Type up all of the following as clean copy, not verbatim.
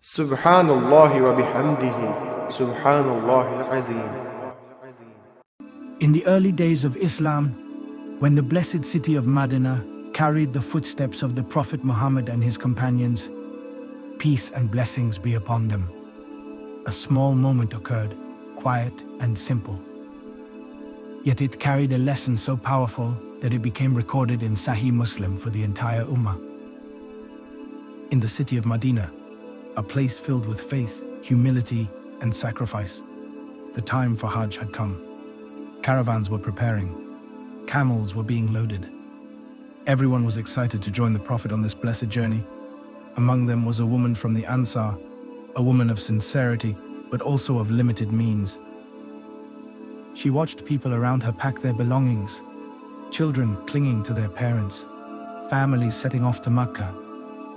Subhanallah wa bihamdihi. Subhanallah al-Azim. In the early days of Islam, when the blessed city of Madinah carried the footsteps of the Prophet Muhammad and his companions, peace and blessings be upon them, a small moment occurred, quiet and simple. Yet it carried a lesson so powerful that it became recorded in Sahih Muslim for the entire Ummah. In the city of Madinah, a place filled with faith, humility, and sacrifice, the time for Hajj had come. Caravans were preparing. Camels were being loaded. Everyone was excited to join the Prophet on this blessed journey. Among them was a woman from the Ansar, a woman of sincerity, but also of limited means. She watched people around her pack their belongings, children clinging to their parents, families setting off to Makkah,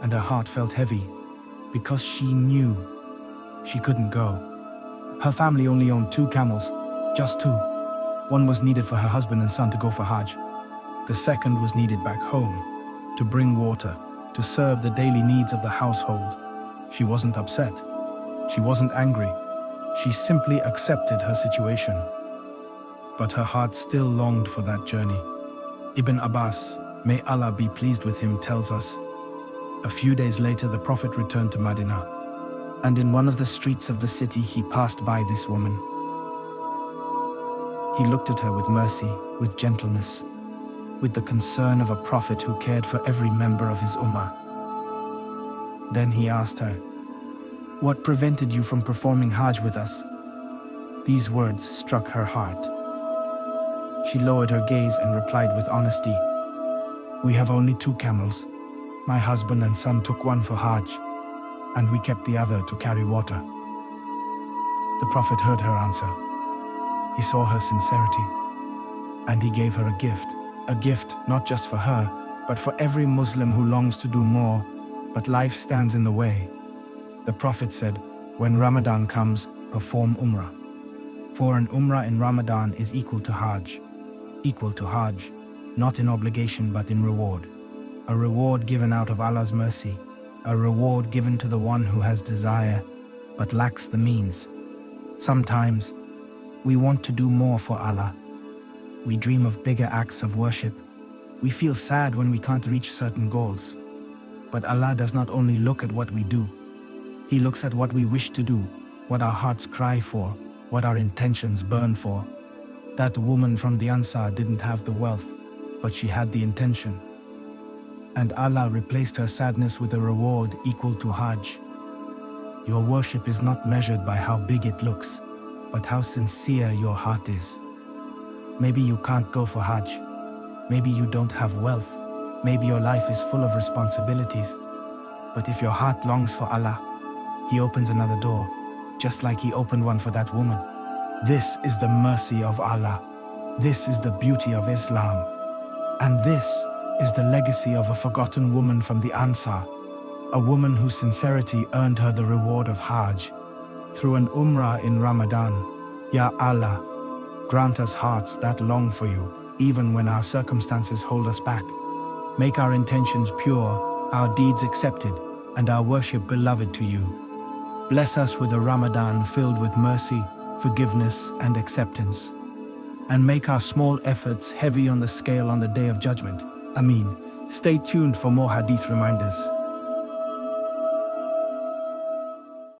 and her heart felt heavy because she knew she couldn't go. Her family only owned 2 camels, just 2. One was needed for her husband and son to go for Hajj. The second was needed back home, to bring water, to serve the daily needs of the household. She wasn't upset. She wasn't angry. She simply accepted her situation. But her heart still longed for that journey. Ibn Abbas, may Allah be pleased with him, tells us, a few days later the Prophet returned to Madinah, and in one of the streets of the city he passed by this woman. He looked at her with mercy, with gentleness, with the concern of a prophet who cared for every member of his ummah. Then he asked her, "What prevented you from performing Hajj with us?" These words struck her heart. She lowered her gaze and replied with honesty, "We have only 2 camels. My husband and son took one for Hajj, and we kept the other to carry water." The Prophet heard her answer. He saw her sincerity, and he gave her a gift not just for her, but for every Muslim who longs to do more, but life stands in the way. The Prophet said, "When Ramadan comes, perform Umrah. For an Umrah in Ramadan is equal to Hajj, not in obligation but in reward. A reward given out of Allah's mercy, a reward given to the one who has desire but lacks the means." Sometimes, we want to do more for Allah. We dream of bigger acts of worship. We feel sad when we can't reach certain goals. But Allah does not only look at what we do. He looks at what we wish to do, what our hearts cry for, what our intentions burn for. That woman from the Ansar didn't have the wealth, but she had the intention. And Allah replaced her sadness with a reward equal to Hajj. Your worship is not measured by how big it looks, but how sincere your heart is. Maybe you can't go for Hajj. Maybe you don't have wealth. Maybe your life is full of responsibilities. But if your heart longs for Allah, He opens another door, just like He opened one for that woman. This is the mercy of Allah. This is the beauty of Islam. And this is the legacy of a forgotten woman from the Ansar, a woman whose sincerity earned her the reward of Hajj through an Umrah in Ramadan. Ya Allah, grant us hearts that long for you, even when our circumstances hold us back. Make our intentions pure, our deeds accepted, and our worship beloved to you. Bless us with a Ramadan filled with mercy, forgiveness, and acceptance. And make our small efforts heavy on the scale on the Day of Judgment. Ameen. Stay tuned for more Hadith reminders.